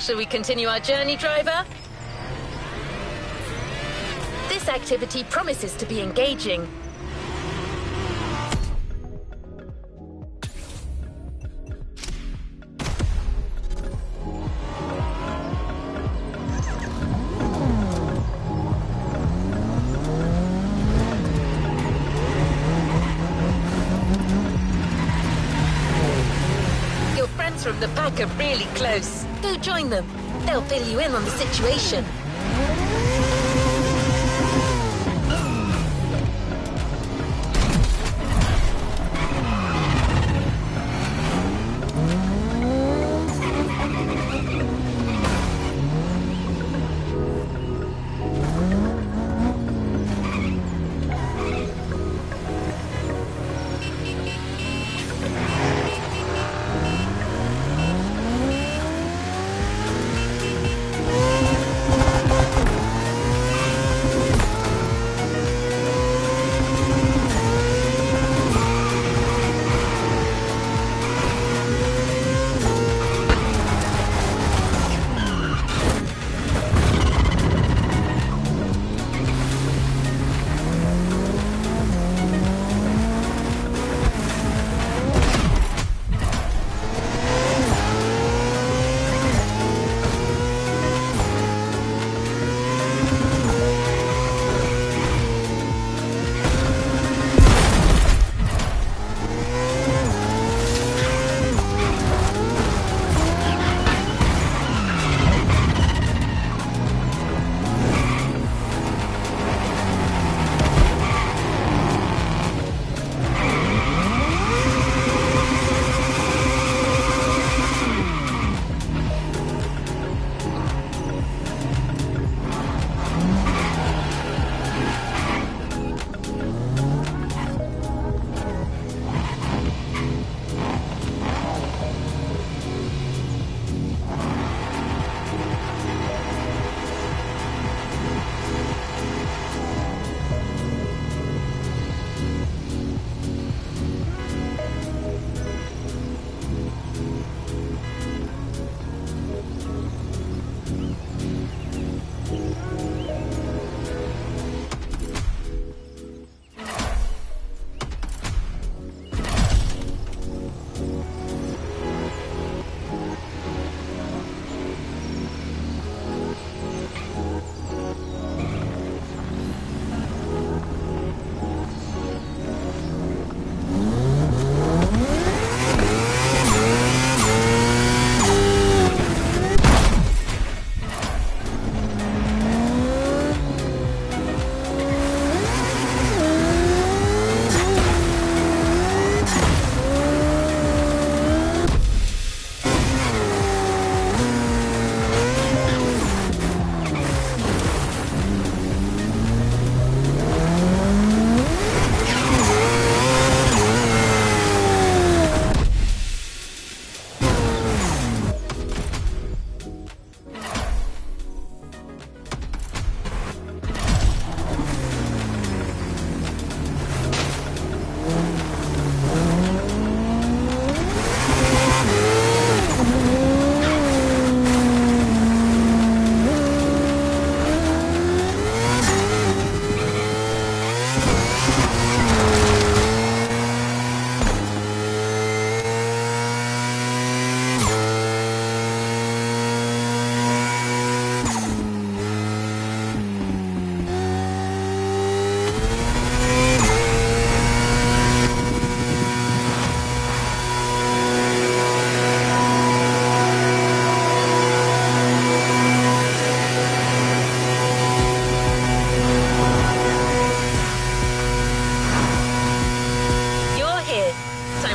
Shall we continue our journey, driver? This activity promises to be engaging. Your friends from the back are really close. Go join them. They'll fill you in on the situation.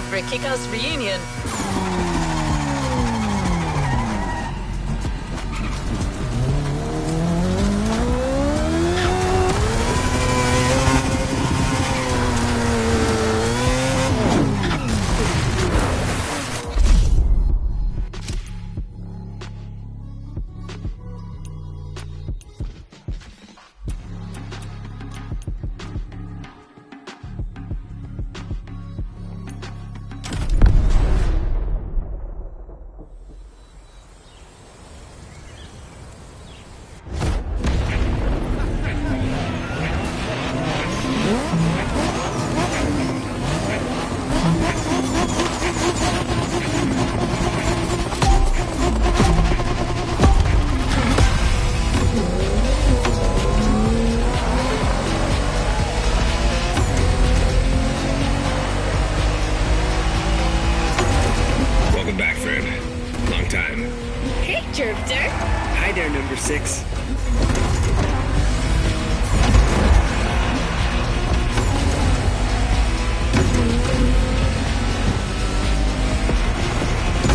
For a kick-ass reunion. this.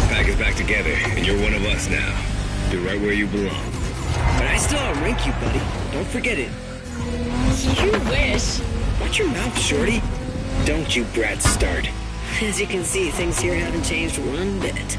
Pack is back together, and you're one of us now. You're right where you belong. But I still outrank you, buddy. Don't forget it. You wish. Watch your mouth, shorty. Don't you brats start. As you can see, things here haven't changed one bit.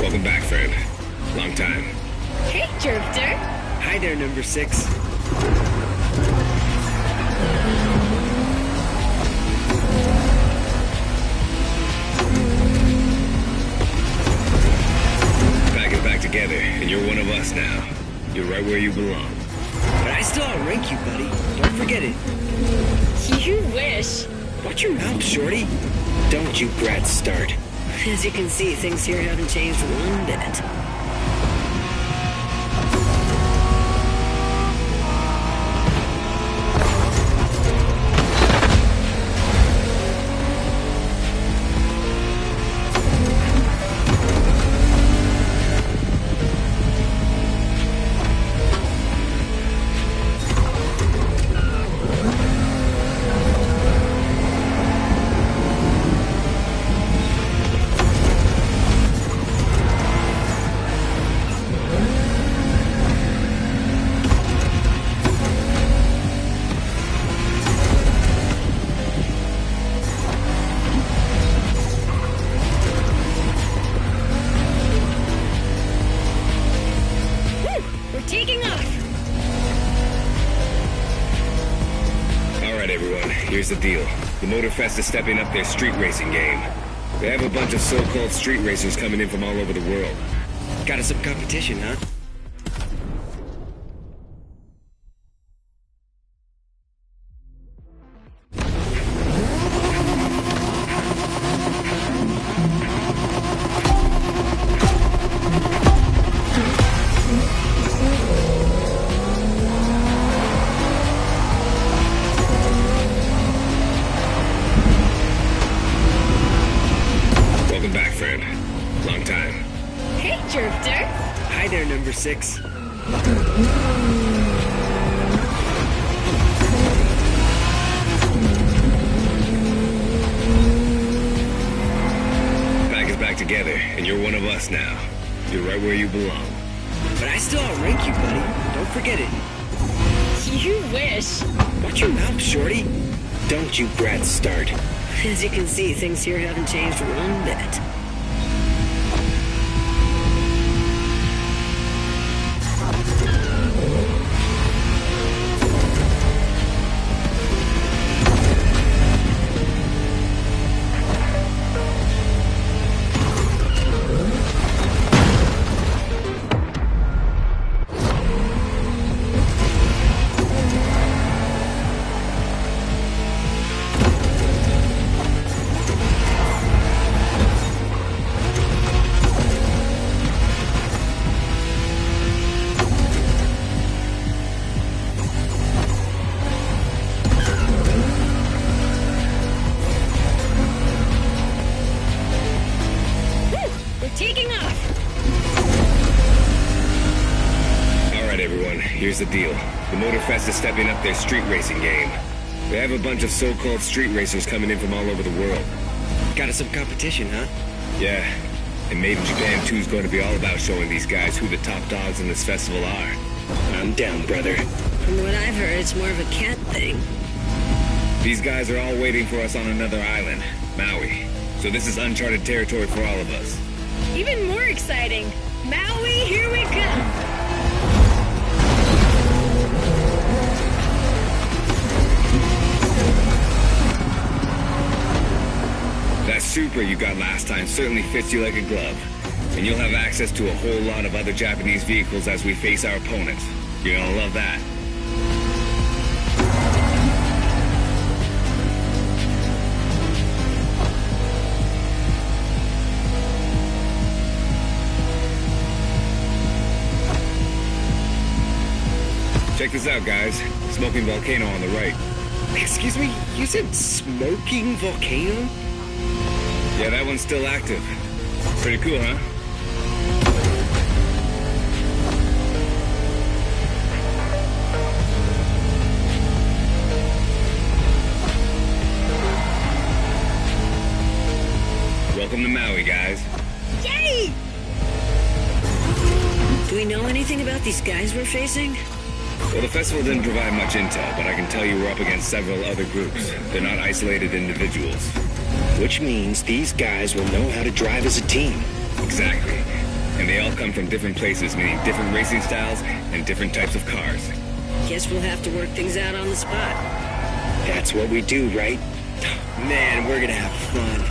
Welcome back, friend. Long time. Hey, Drifter. Hi there, number 6. Pack is back together, and you're one of us now. You're right where you belong. But I still outrank you, buddy. Don't forget it. You wish. Watch your mouth, shorty. Don't you brats start. As you can see, things here haven't changed one bit. Taking off. Alright, everyone, here's the deal. The Motorfest is stepping up their street racing game. They have a bunch of so-called street racers coming in from all over the world. Got us some competition, huh? Welcome back, friend. Long time. Hey, Drifter. Hi there, number 6. Pack is back together, and you're one of us now. You're right where you belong. But I still outrank you, buddy. Don't forget it. You wish. Watch your mouth, shorty. Don't you brats start. As you can see, things here haven't changed one bit. Taking off. Alright, everyone, here's the deal. The Motorfest is stepping up their street racing game. They have a bunch of so-called street racers coming in from all over the world. Got us some competition, huh? Yeah, and Made in Japan 2 is going to be all about showing these guys who the top dogs in this festival are. I'm down, brother. From what I've heard, it's more of a cat thing. These guys are all waiting for us on another island, Maui. So this is uncharted territory for all of us. Even more exciting. Maui, here we come. Supra you got last time certainly fits you like a glove. And you'll have access to a whole lot of other Japanese vehicles as we face our opponents. You're gonna love that. Check this out, guys. Smoking volcano on the right. Excuse me? You said smoking volcano? Yeah, that one's still active. Pretty cool, huh? Welcome to Maui, guys. Yay! Do we know anything about these guys we're facing? Well, the festival didn't provide much intel, but I can tell you we're up against several other groups. They're not isolated individuals. Which means these guys will know how to drive as a team. Exactly. And they all come from different places, meaning different racing styles and different types of cars. Guess we'll have to work things out on the spot. That's what we do, right? Man, we're gonna have fun.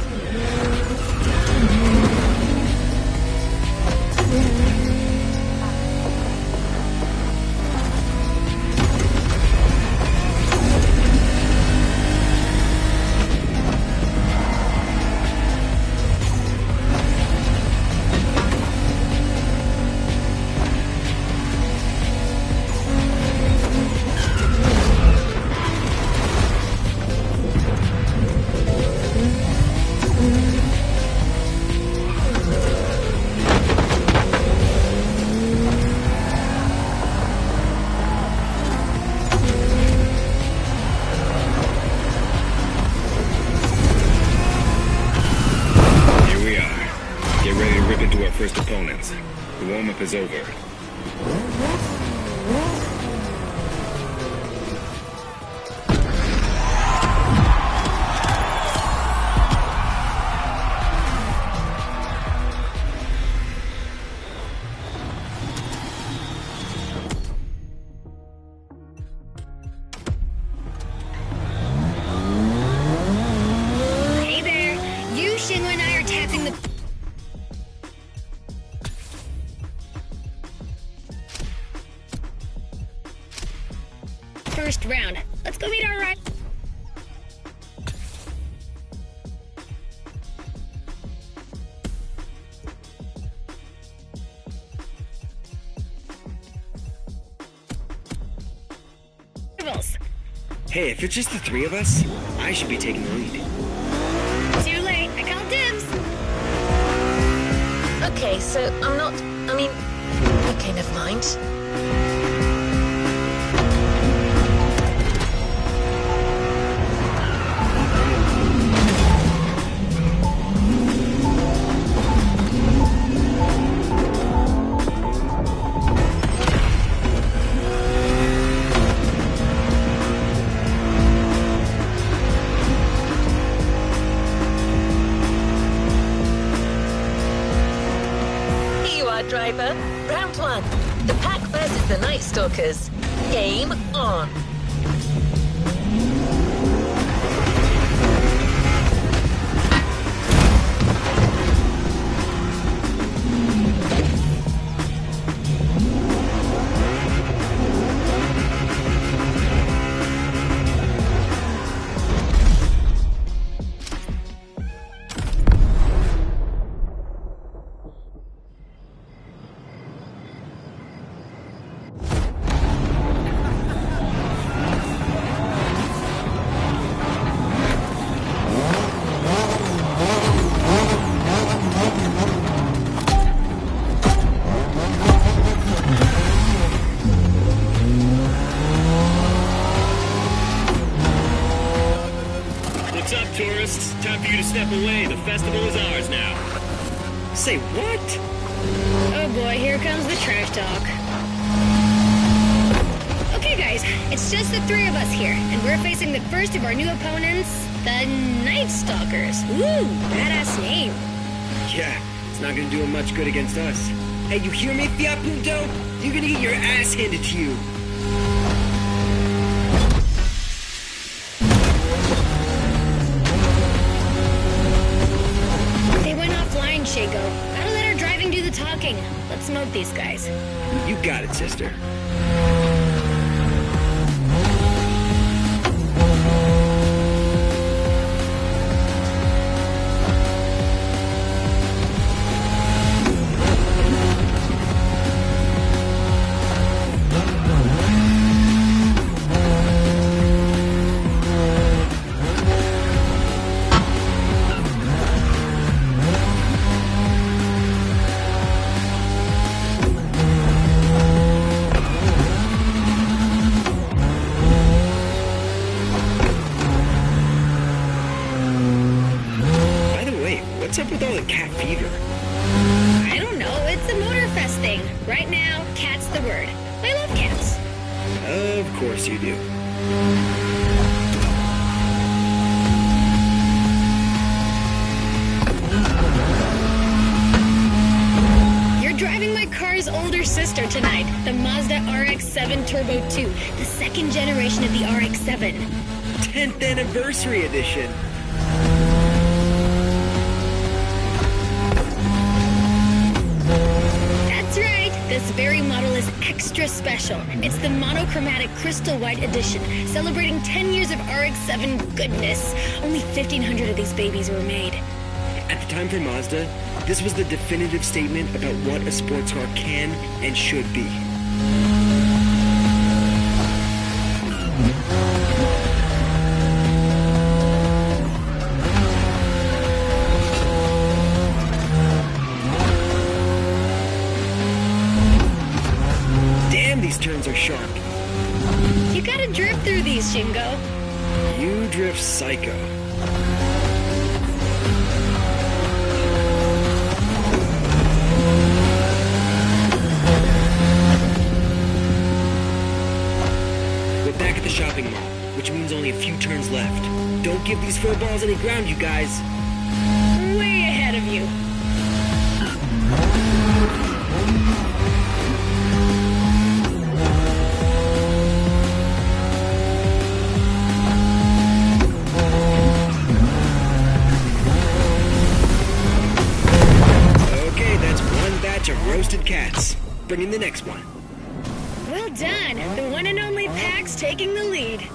First opponents. The warm-up is over. Hey there. You, Shingo, and I are tapping the... first round. Let's go meet our rivals. Hey, if it's just the three of us, I should be taking the lead. Too late. I call dibs. Okay, so okay, never mind. Driver, round one. The Pack versus the Night Stalkers. Game on. Time for you to step away. The festival is ours now. Say what? Oh boy, here comes the trash talk. Okay guys, it's just the three of us here, and we're facing the first of our new opponents, the Night Stalkers. Woo, badass name. Yeah, it's not gonna do him much good against us. Hey, you hear me, Fiat Punto? You're gonna get your ass handed to you. faster. What's up with all the cat fever? I don't know. It's a Motorfest thing. Right now, cat's the word. I love cats. Of course you do. You're driving my car's older sister tonight, the Mazda RX-7 Turbo 2, the second generation of the RX-7. 10th anniversary edition. This very model is extra special. It's the monochromatic crystal white edition, celebrating 10 years of RX-7 goodness. Only 1,500 of these babies were made. At the time for Mazda, this was the definitive statement about what a sports car can and should be. These turns are sharp. You gotta drift through these, Shingo. You drift psycho. We're back at the shopping mall, which means only a few turns left. Don't give these fur balls any ground, you guys. Way ahead of you. Of roasted cats. Bring in the next one. Well done. The one and only Pax taking the lead.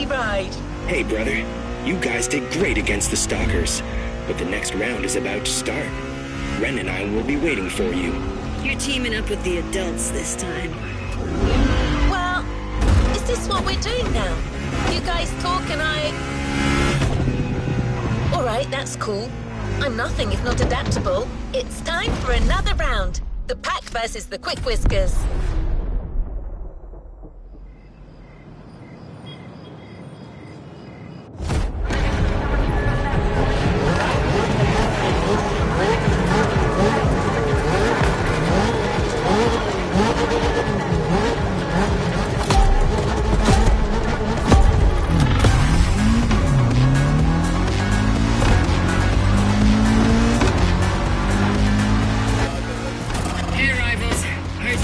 Ride. Hey, brother. You guys did great against the stalkers, but the next round is about to start. Ren and I will be waiting for you. You're teaming up with the adults this time. Well, is this what we're doing now? You guys talk and I... Alright, that's cool. I'm nothing if not adaptable. It's time for another round. The Pack versus the Quick Whiskers.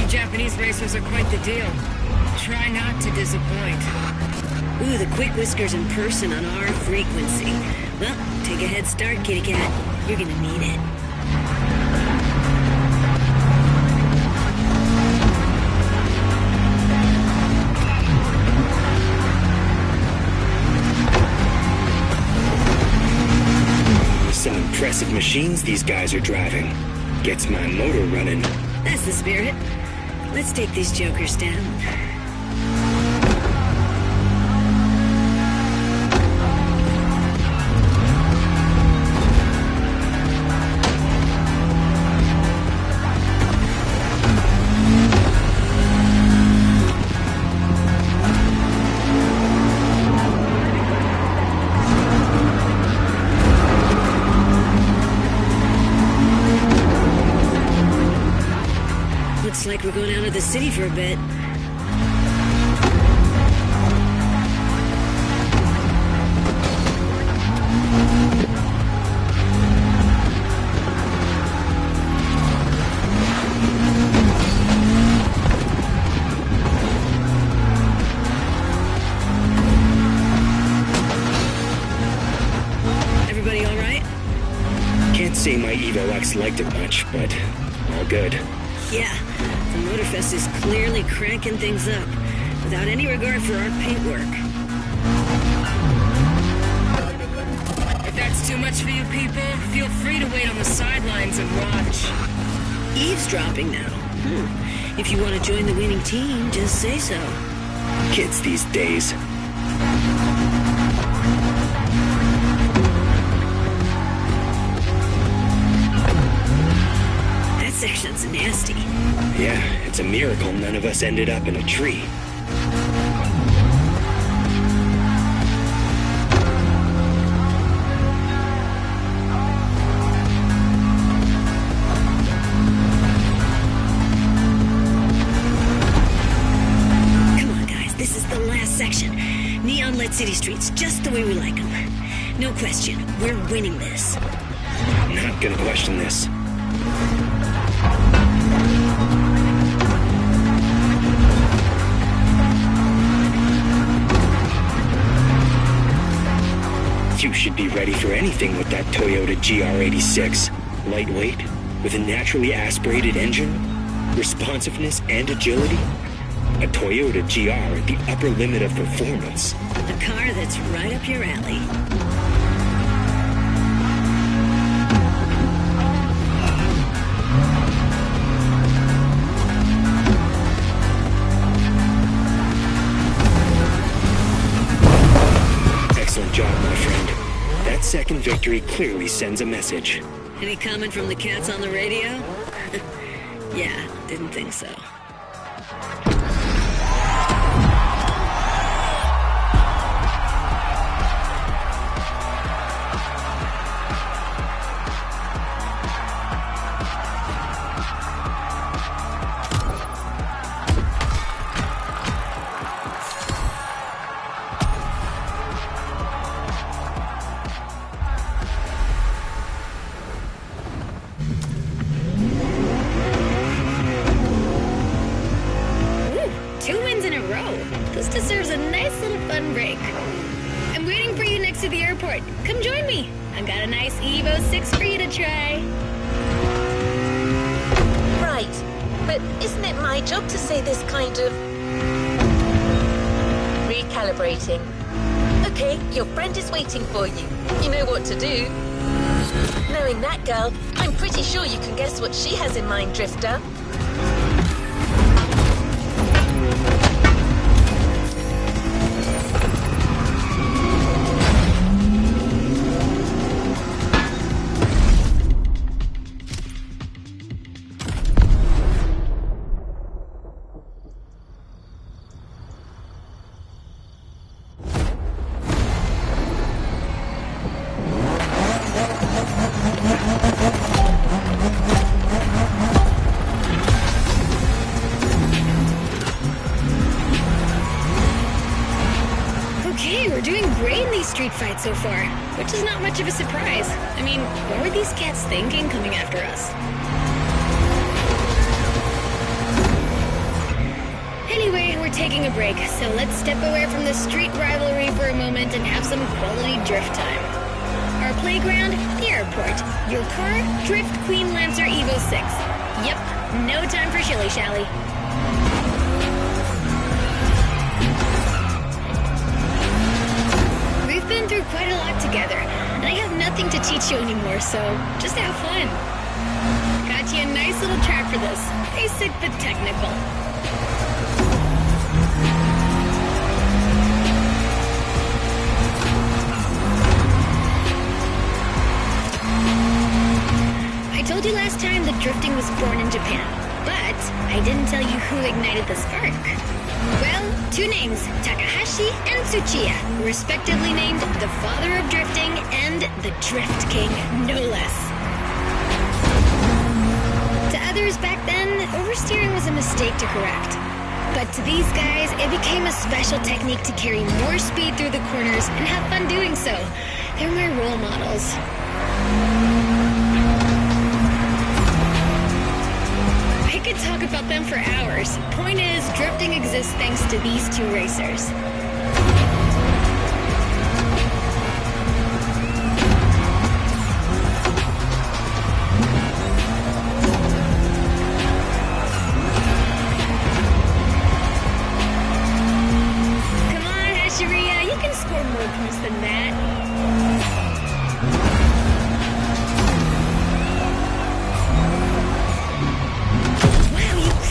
Japanese racers are quite the deal. Try not to disappoint. Ooh, the Quick Whiskers in person on our frequency. Well, take a head start, kitty cat. You're gonna need it. Some impressive machines these guys are driving. Gets my motor running. That's the spirit. Let's take these jokers down. Looks like we're going out of the city for a bit. Everybody all right? Can't say my Evo X liked it much, but all good. Yeah, the Motorfest is clearly cranking things up, without any regard for our paintwork. If that's too much for you people, feel free to wait on the sidelines and watch. Eavesdropping now. If you want to join the winning team, just say so. Kids these days. That section's nasty. Yeah, it's a miracle none of us ended up in a tree. Section. Neon-lit city streets, just the way we like them. No question, we're winning this. Not gonna question this. You should be ready for anything with that Toyota GR86. Lightweight, with a naturally aspirated engine, responsiveness and agility. A Toyota GR at the upper limit of performance. A car that's right up your alley. Excellent job, my friend. That second victory clearly sends a message. Any comment from the cats on the radio? Yeah, didn't think so. This deserves a nice little fun break. I'm waiting for you next to the airport. Come join me. I've got a nice Evo 6 for you to try. Right. But isn't it my job to say this kind of... recalibrating? Okay, your friend is waiting for you. You know what to do. Knowing that girl, I'm pretty sure you can guess what she has in mind, Drifter. Street fight so far, which is not much of a surprise. I mean, what were these cats thinking coming after us? Anyway, we're taking a break, so let's step away from the street rivalry for a moment and have some quality drift time. Our playground, the airport. Your car, Drift Queen Lancer Evo 6. Yep, no time for shilly-shally. We've been through quite a lot together, and I have nothing to teach you anymore, so just have fun. Got you a nice little track for this. Basic but technical. I told you last time that drifting was born in Japan, but I didn't tell you who ignited the spark. Well, two names, Takahashi and Tsuchiya, respectively named the father of drifting and the Drift King, no less. To others back then, oversteering was a mistake to correct. But to these guys, it became a special technique to carry more speed through the corners and have fun doing so. They're my role models. I could talk about them for hours. Point is, drifting exists thanks to these two racers. Come on, Hashiria, you can score more points than that.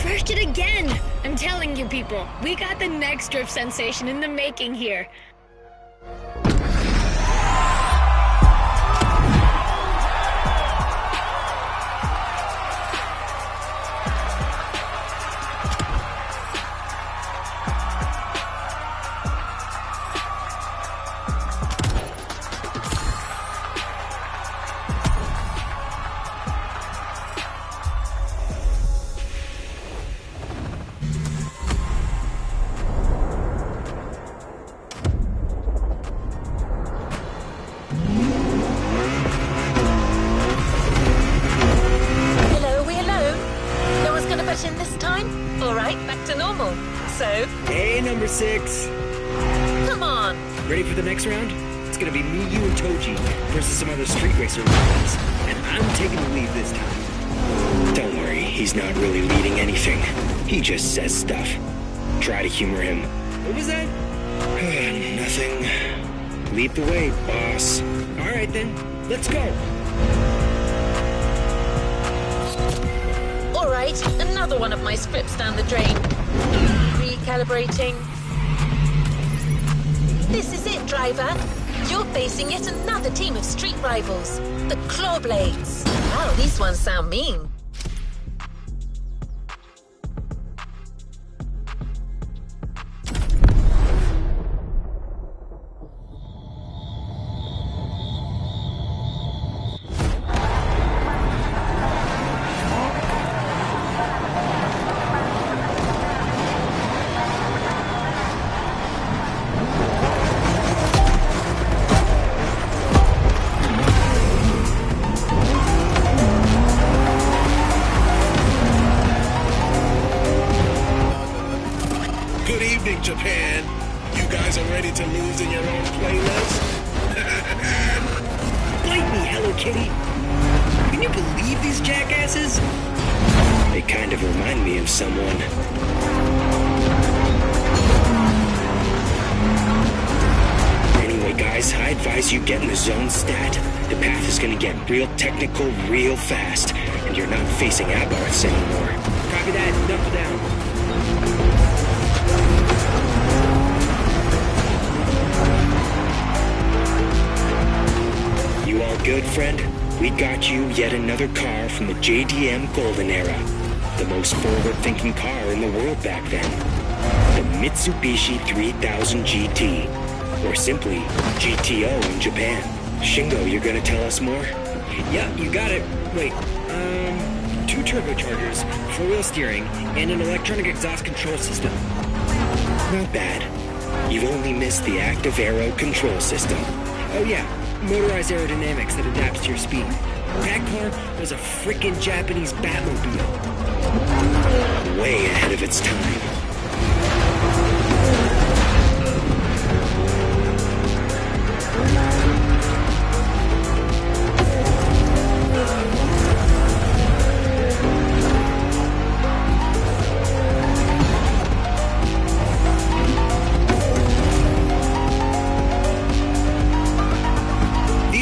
Crushed it again! I'm telling you people, we got the next drift sensation in the making here. In this time? All right, back to normal. So? Hey, number 6. Come on. Ready for the next round? It's gonna be me, you, and Toji versus some other street racer rivals. And I'm taking the lead this time. Don't worry, he's not really leading anything. He just says stuff. Try to humor him. What was that? Nothing. Lead the way, boss. All right then, let's go. All right, another one of my scripts down the drain. Recalibrating. This is it, driver. You're facing yet another team of street rivals, the Clawblades. Wow, these ones sound mean. Japan, you guys are ready to lose in your own playlist? Bite me, Hello Kitty! Can you believe these jackasses? They kind of remind me of someone. Anyway, guys, I advise you get in the zone stat. The path is gonna get real technical real fast, and you're not facing Abarths anymore. Copy that, knuckle down. You all good, friend? We got you yet another car from the JDM Golden Era. The most forward-thinking car in the world back then. The Mitsubishi 3000 GT. Or simply, GTO in Japan. Shingo, you're gonna tell us more? Yeah, you got it. Wait, 2 turbochargers, 4-wheel steering, and an electronic exhaust control system. Not bad. You've only missed the active aero control system. Oh yeah, motorized aerodynamics that adapts to your speed. That car was a frickin' Japanese Batmobile. Way ahead of its time.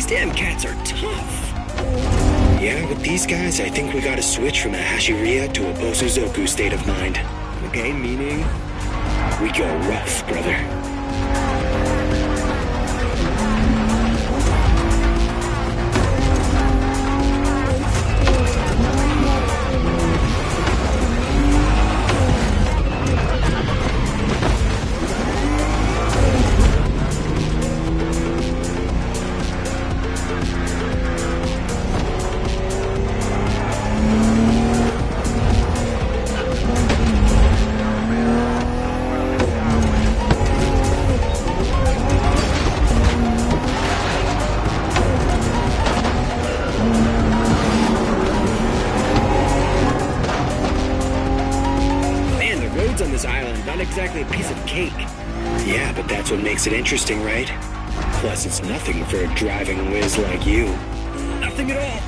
Damn cats are tough. Yeah, with these guys, I think we gotta switch from a Hashiria to a Bosuzoku state of mind. Okay, meaning? We go rough, brother. basically a piece of cake. Yeah, but that's what makes it interesting, right? Plus, it's nothing for a driving whiz like you. Nothing at all.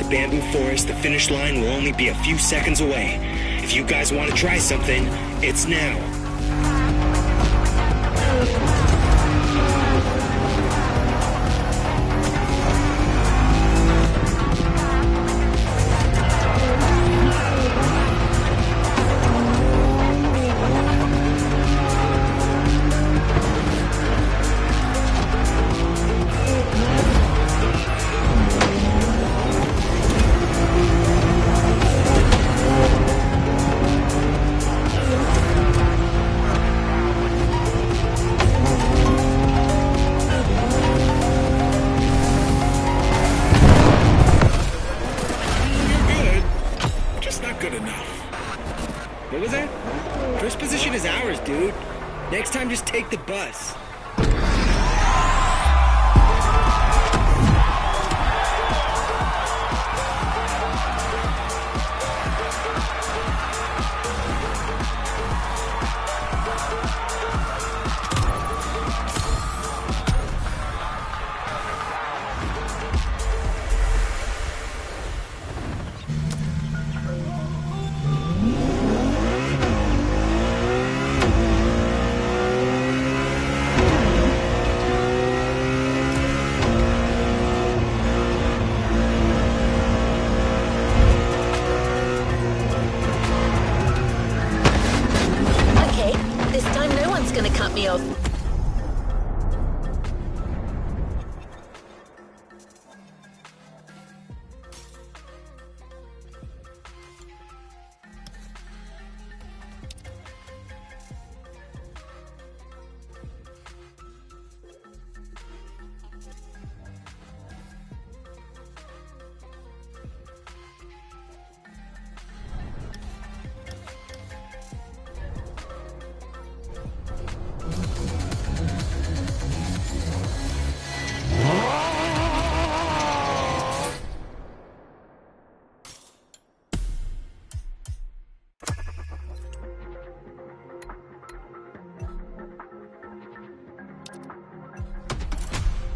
Bamboo forest, the finish line will only be a few seconds away. If you guys want to try something, it's now. What was that? First position is ours, dude. Next time, just take the bus. Gonna cut me off.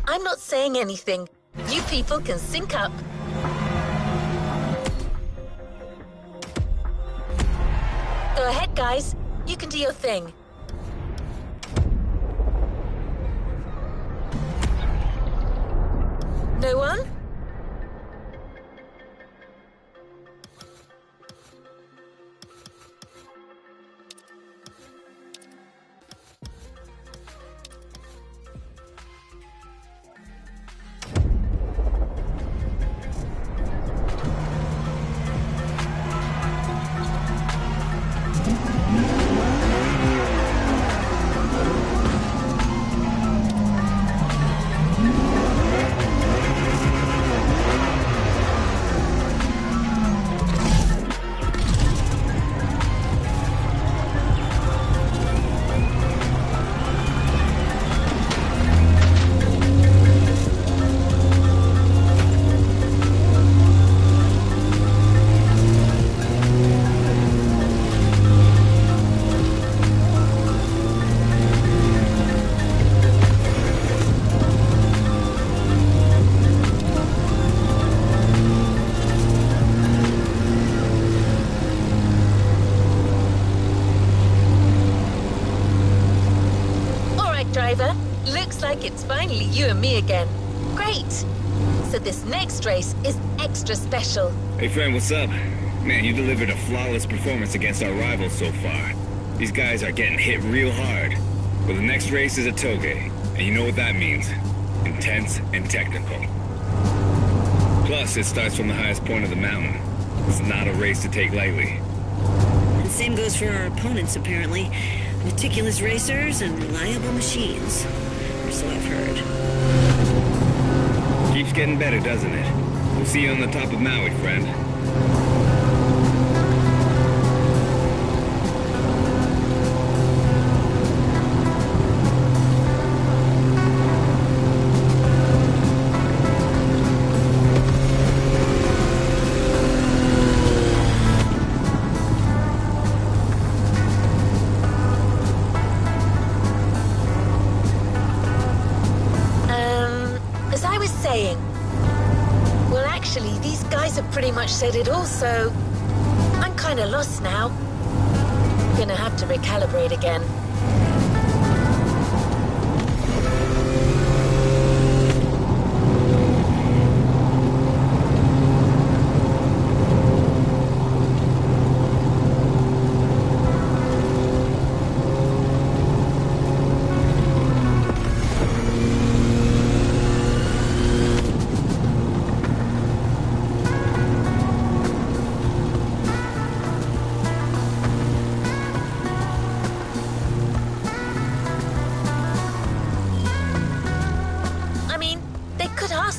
I'm not saying anything. You people can sync up. Go ahead, guys. You can do your thing. No one? Looks like it's finally you and me again. Great! So this next race is extra special. Hey friend, what's up? Man, you delivered a flawless performance against our rivals so far. These guys are getting hit real hard. Well, the next race is a toge, and you know what that means. Intense and technical. Plus, it starts from the highest point of the mountain. It's not a race to take lightly. The same goes for our opponents, apparently. Meticulous racers and reliable machines. Or so I've heard. Keeps getting better, doesn't it? We'll see you on the top of Maui, friend. As I was saying, well, actually, these guys have pretty much said it all, so I'm kind of lost now. Gonna have to recalibrate again.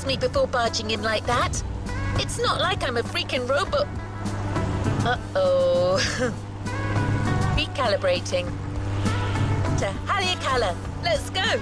Me before barging in like that. It's not like I'm a freaking robot. Uh-oh. Recalibrating. To Haleakala. Let's go.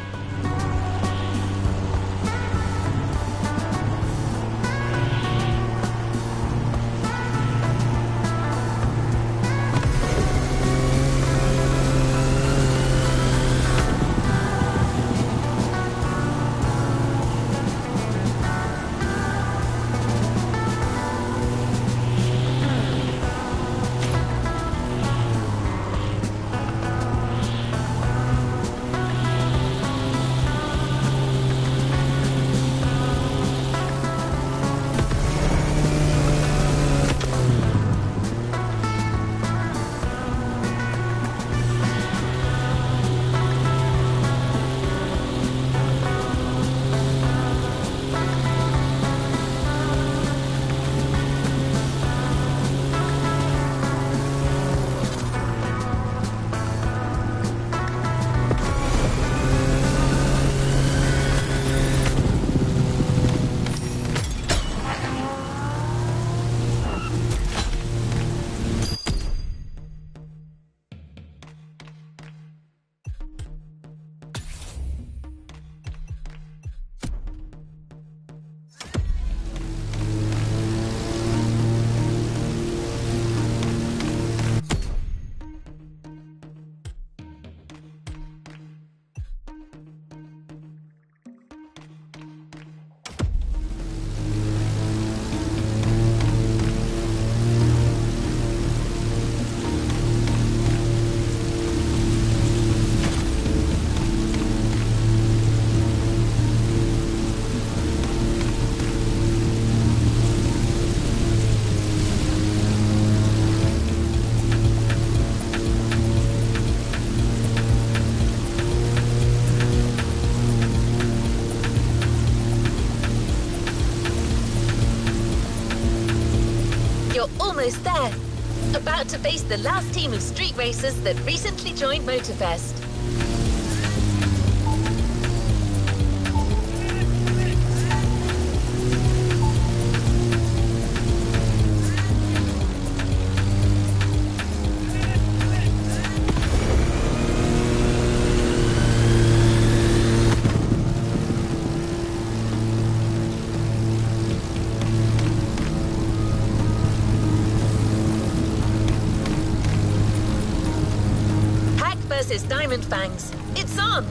You're almost there. About to face the last team of street racers that recently joined Motorfest. Versus Diamond Fangs. It's on!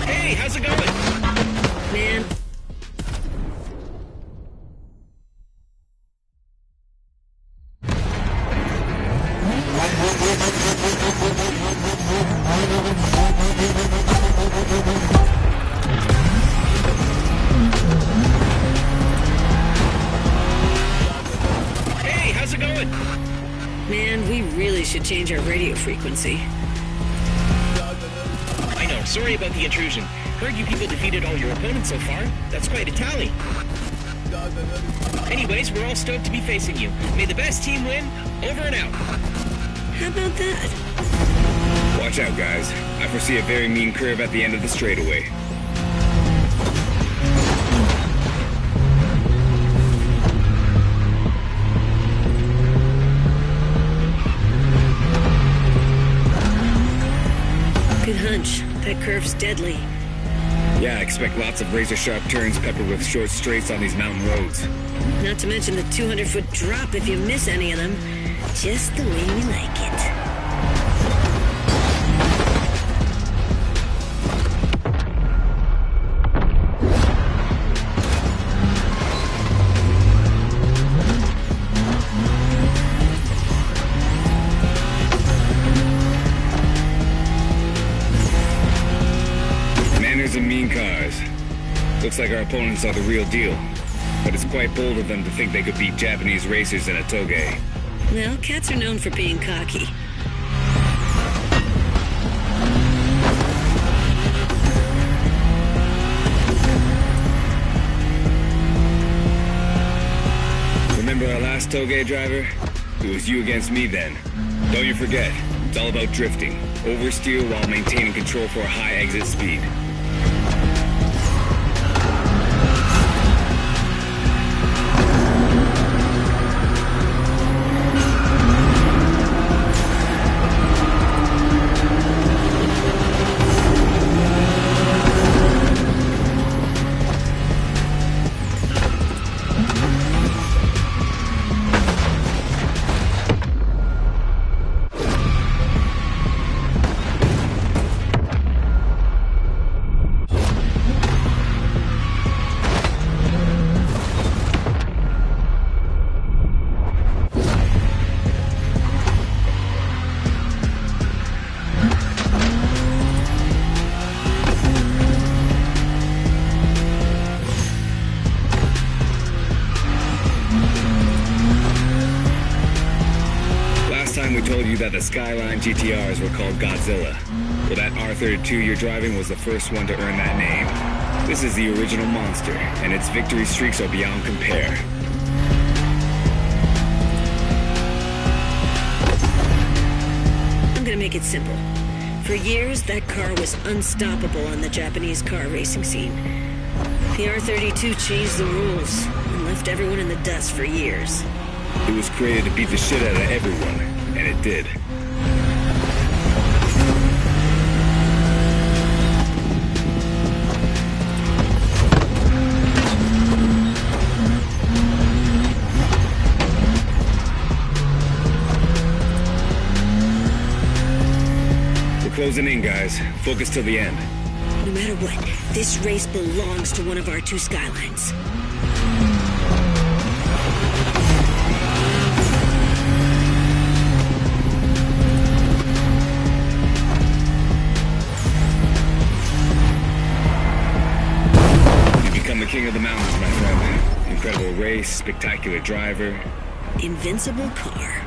Hey, how's it going? Man, Hey, how's it going? man, we really should change our radio frequency. I know, sorry about the intrusion. Heard you people defeated all your opponents so far. That's quite a tally. Anyways, we're all stoked to be facing you. May the best team win. Over and out. How about that? Watch out, guys. I foresee a very mean curve at the end of the straightaway. Good hunch. That curve's deadly. Yeah, I expect lots of razor-sharp turns peppered with short straights on these mountain roads. Not to mention the 200-foot drop if you miss any of them. Just the way we like it. Manners and mean cars. Looks like our opponents are the real deal. But it's quite bold of them to think they could beat Japanese racers in a toge. Well, cats are known for being cocky. Remember our last toge driver? It was you against me then. Don't you forget, it's all about drifting. Oversteer while maintaining control for a high exit speed. We told you that the Skyline GTRs were called Godzilla. Well, that R32 you're driving was the first one to earn that name. This is the original monster, and its victory streaks are beyond compare. I'm gonna make it simple. For years, that car was unstoppable on the Japanese car racing scene. The R32 changed the rules and left everyone in the dust for years. It was created to beat the shit out of everyone, and it did. We're closing in, guys. Focus till the end. No matter what, this race belongs to one of our two Skylines. The king of the mountains, my friend. Incredible race, spectacular driver. Invincible car.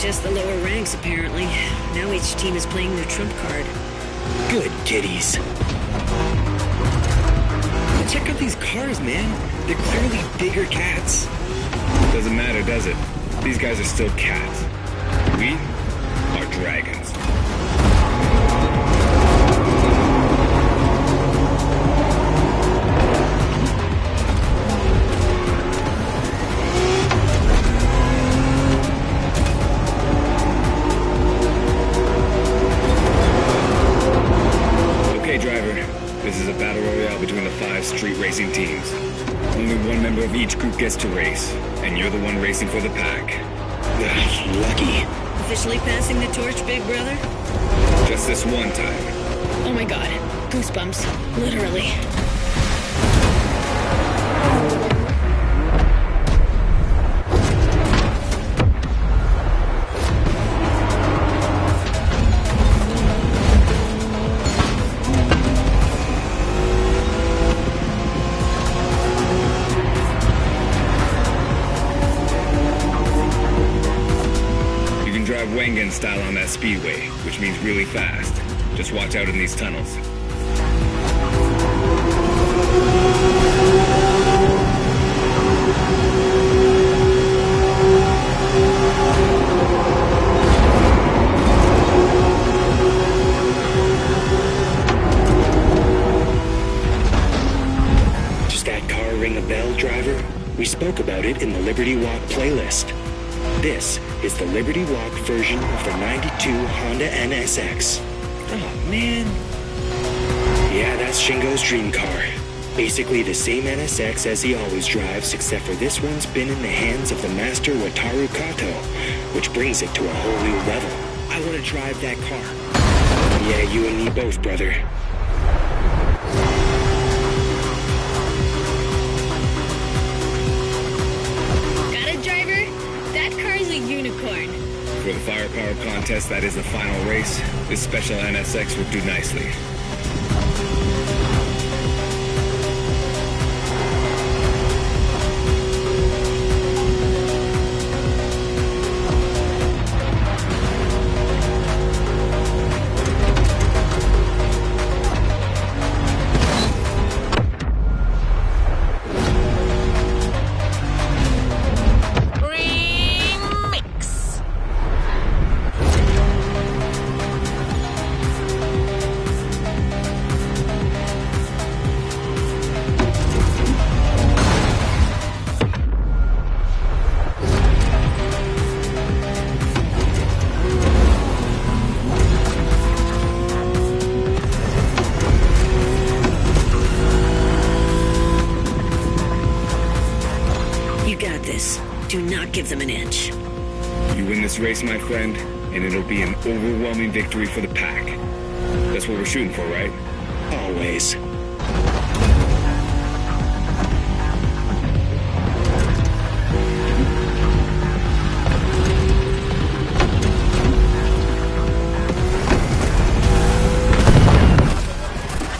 just the lower ranks, apparently. Now each team is playing their trump card. Good kitties. Check out these cars, man. They're clearly bigger cats. Doesn't matter, does it? These guys are still cats. We are dragons. Okay, driver. This is a battle royale between the 5 street racing teams. Only one member of each group gets to race, and you're the one racing for the pack. Ugh, lucky. Officially passing the torch, big brother? Just this one time. Oh my god. Goosebumps. Literally. Wengen style on that speedway, which means really fast. Just watch out in these tunnels. Does that car ring a bell, driver? We spoke about it in the Liberty Walk playlist. This is the Liberty Walk version of the 92 Honda NSX. Oh, man. Yeah, that's Shingo's dream car. Basically the same NSX as he always drives, except for this one's been in the hands of the master Wataru Kato, which brings it to a whole new level. I want to drive that car. Yeah, you and me both, brother. Got it, driver? That car's a unicorn. For the firepower contest that is the final race, this special NSX would do nicely. Do not give them an inch. You win this race, my friend, and it'll be an overwhelming victory for the pack. That's what we're shooting for, right? Always.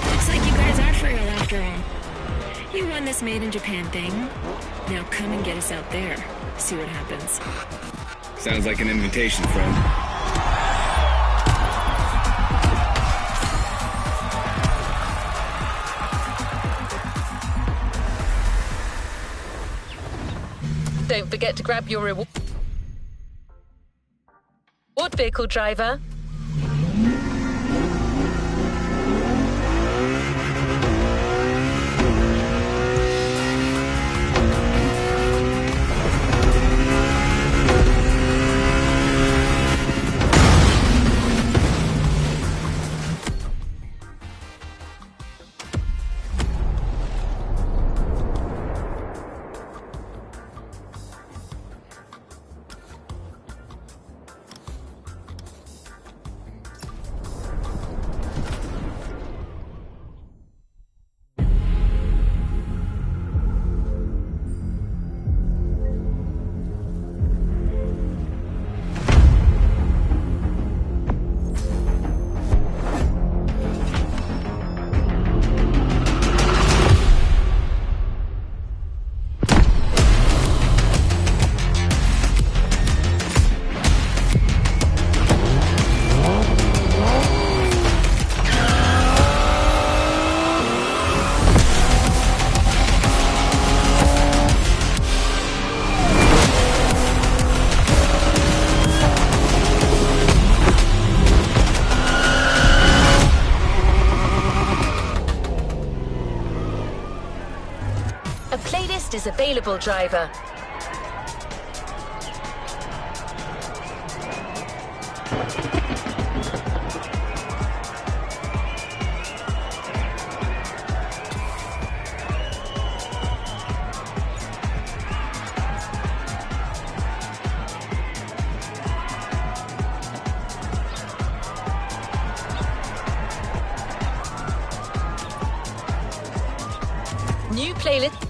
Looks like you guys are for real after all. You won this Made in Japan thing. Now come and get us out there. See what happens. Sounds like an invitation, friend. Don't forget to grab your reward vehicle, driver. A playlist is available, driver. New playlist.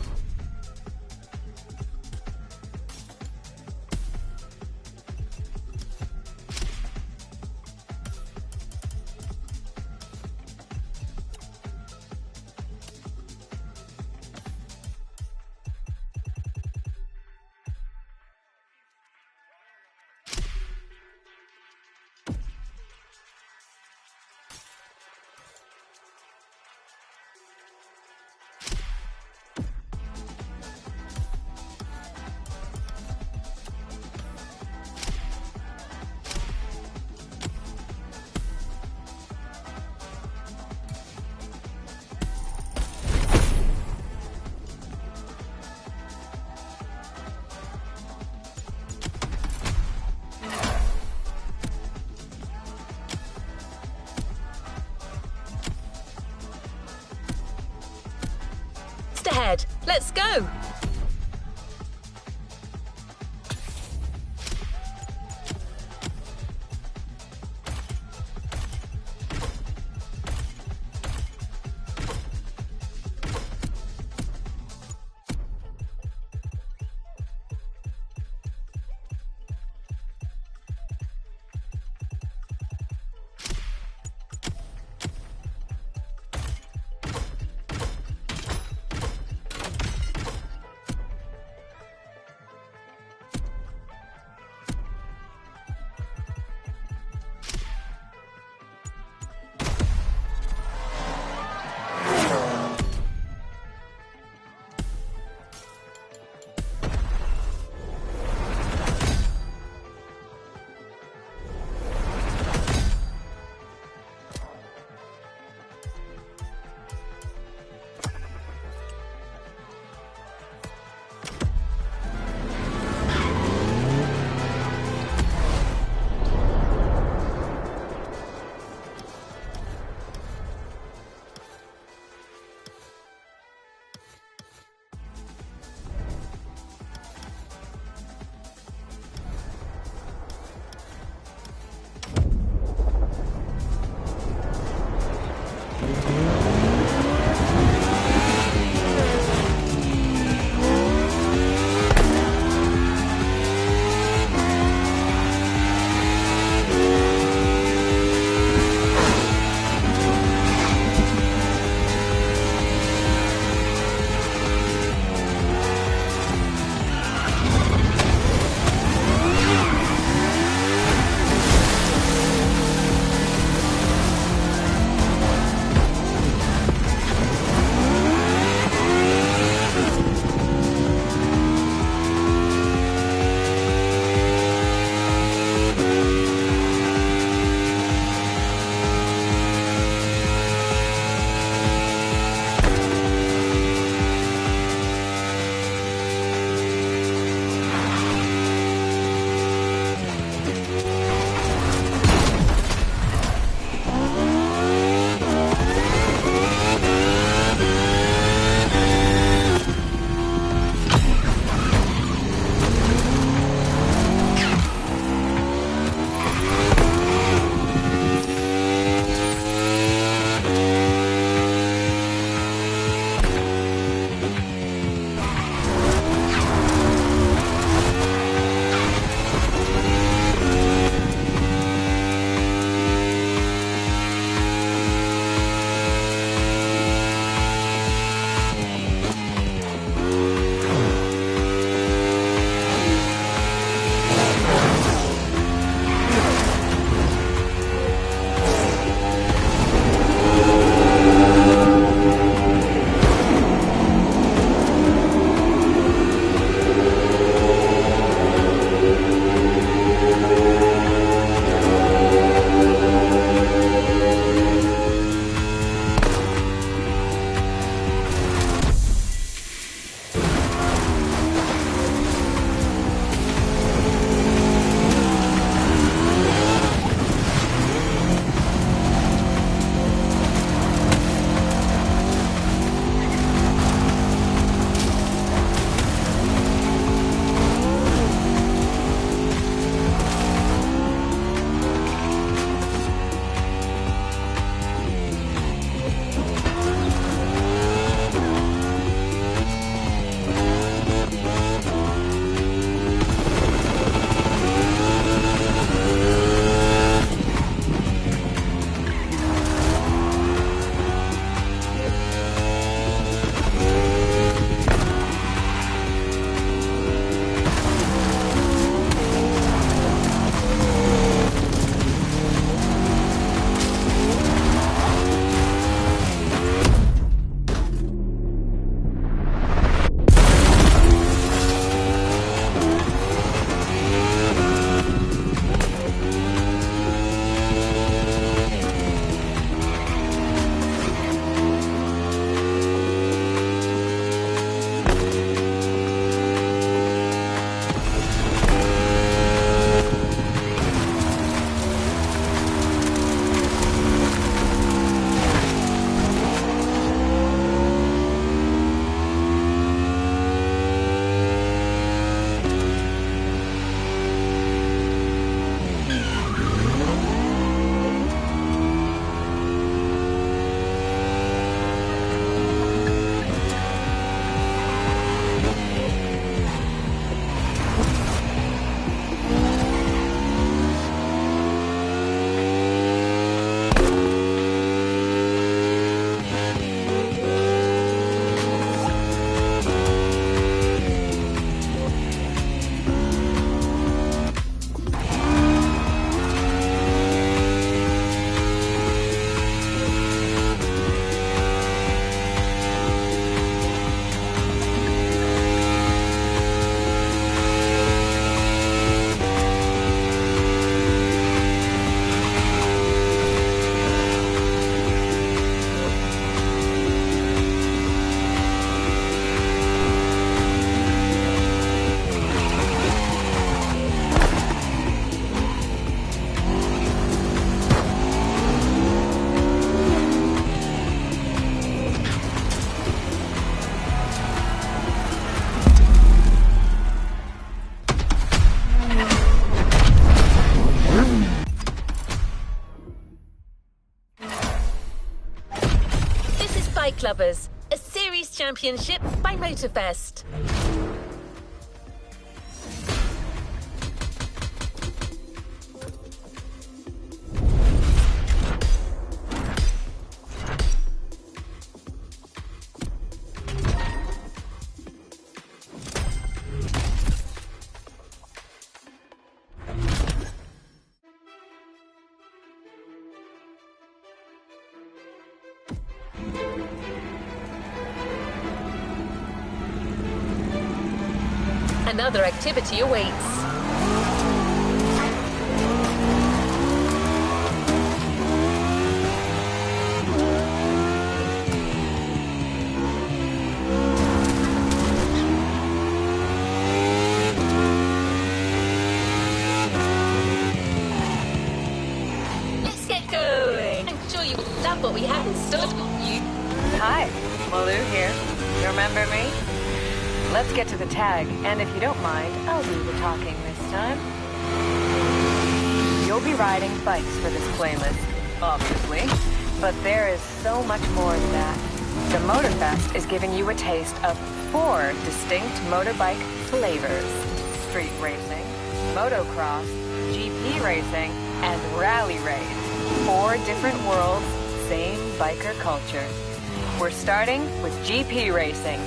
Ahead. Let's go. Undercovers, a series championship by Motorfest. Another activity awaits. Let's get going. I'm sure you will love what we have in store for you. Hi, Malou here. You remember me? Let's get to the tag, and if you don't mind, I'll do the talking this time. You'll be riding bikes for this playlist, obviously, but there is so much more than that. The Motorfest is giving you a taste of 4 distinct motorbike flavors: street racing, motocross, GP racing, and rally race. 4 different worlds, same biker culture. We're starting with GP racing.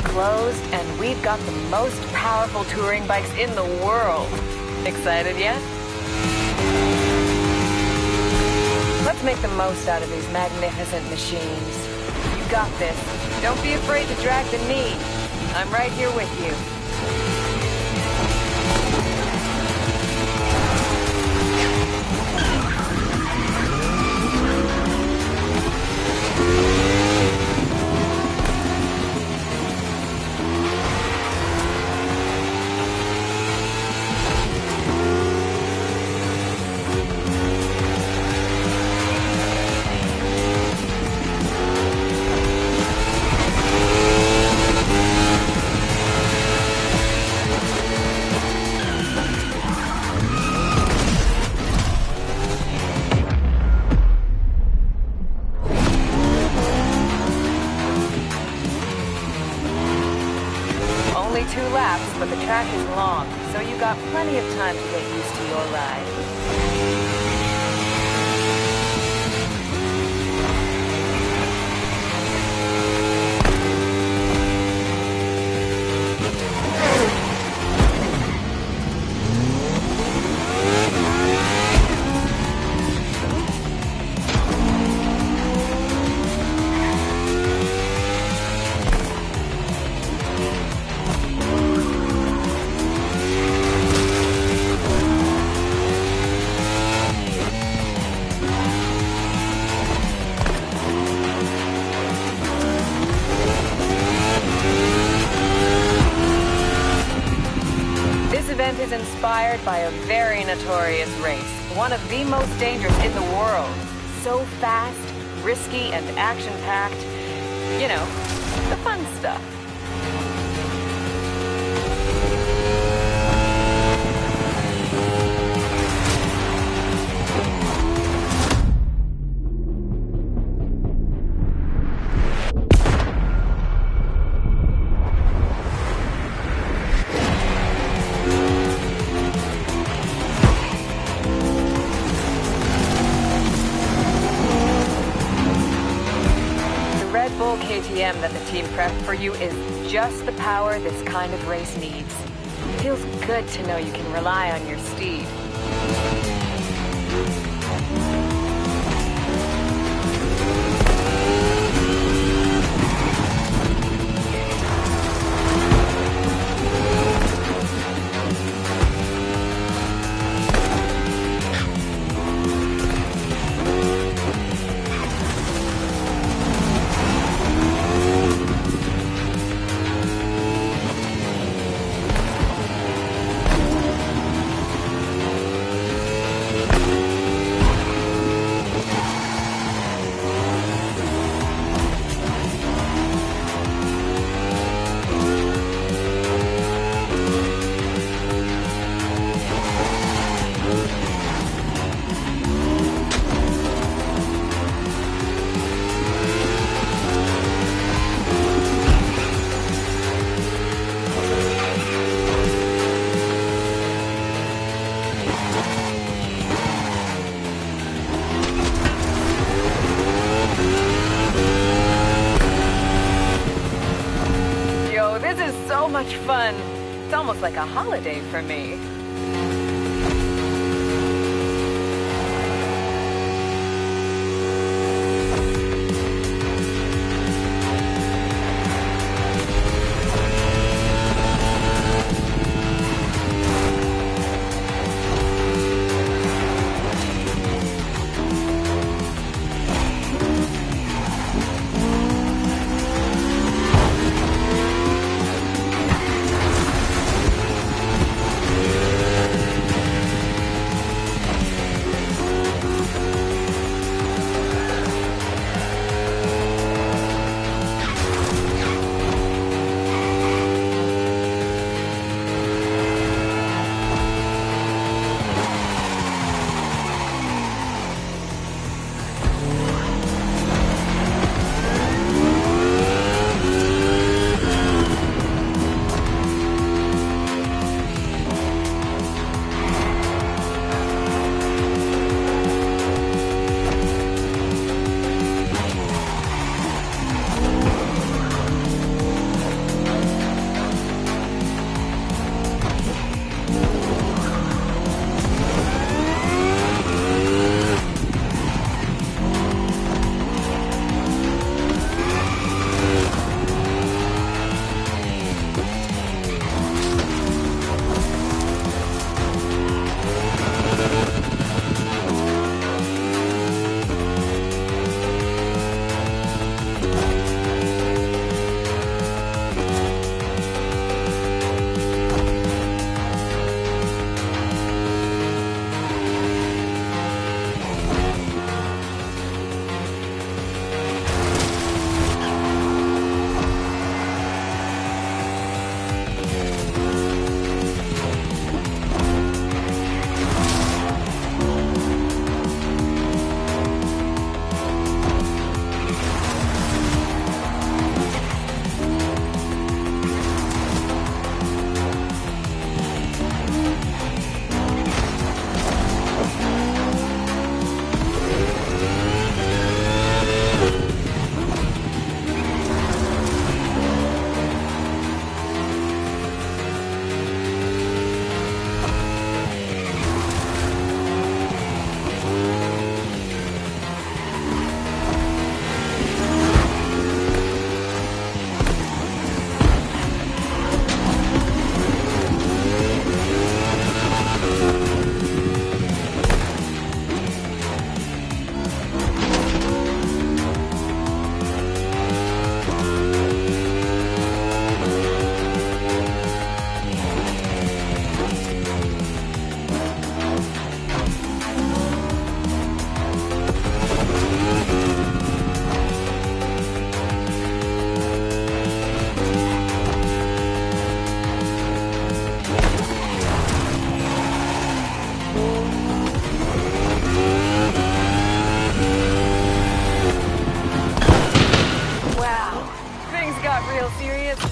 Closed, and we've got the most powerful touring bikes in the world. Excited yet? Let's make the most out of these magnificent machines. You got this. Don't be afraid to drag the knee. I'm right here with you. Only 2 laps, but the track is long, so you got plenty of time to get used to your ride. Is inspired by a very notorious race, one of the most dangerous in the world. So fast, risky, and action-packed. You know, the fun stuff. KTM that the team prepped for you is just the power this kind of race needs. Feels good to know you can rely on your steed. sounds like a holiday for me.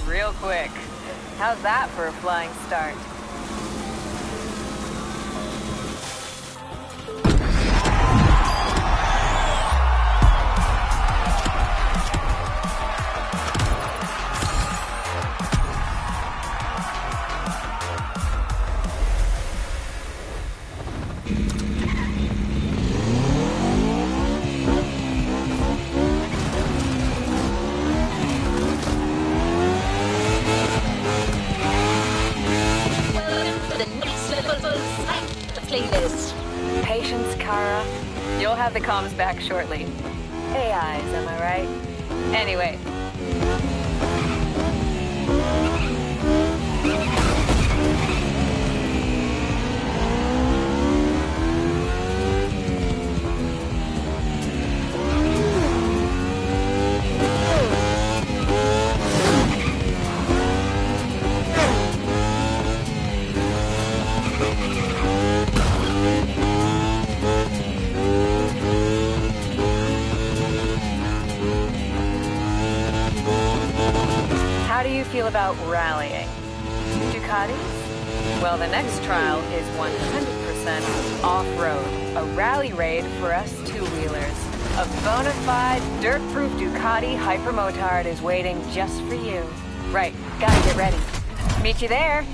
Real quick. How's that for a flying start? Patience, Kara. You'll have the comms back shortly. AIs, am I right? Anyway. How do you feel about rallying? Ducatis? Well, the next trial is 100% off-road. A rally raid for us two-wheelers. A bona fide, dirt-proof Ducati Hypermotard is waiting just for you. Right, gotta get ready. Meet you there.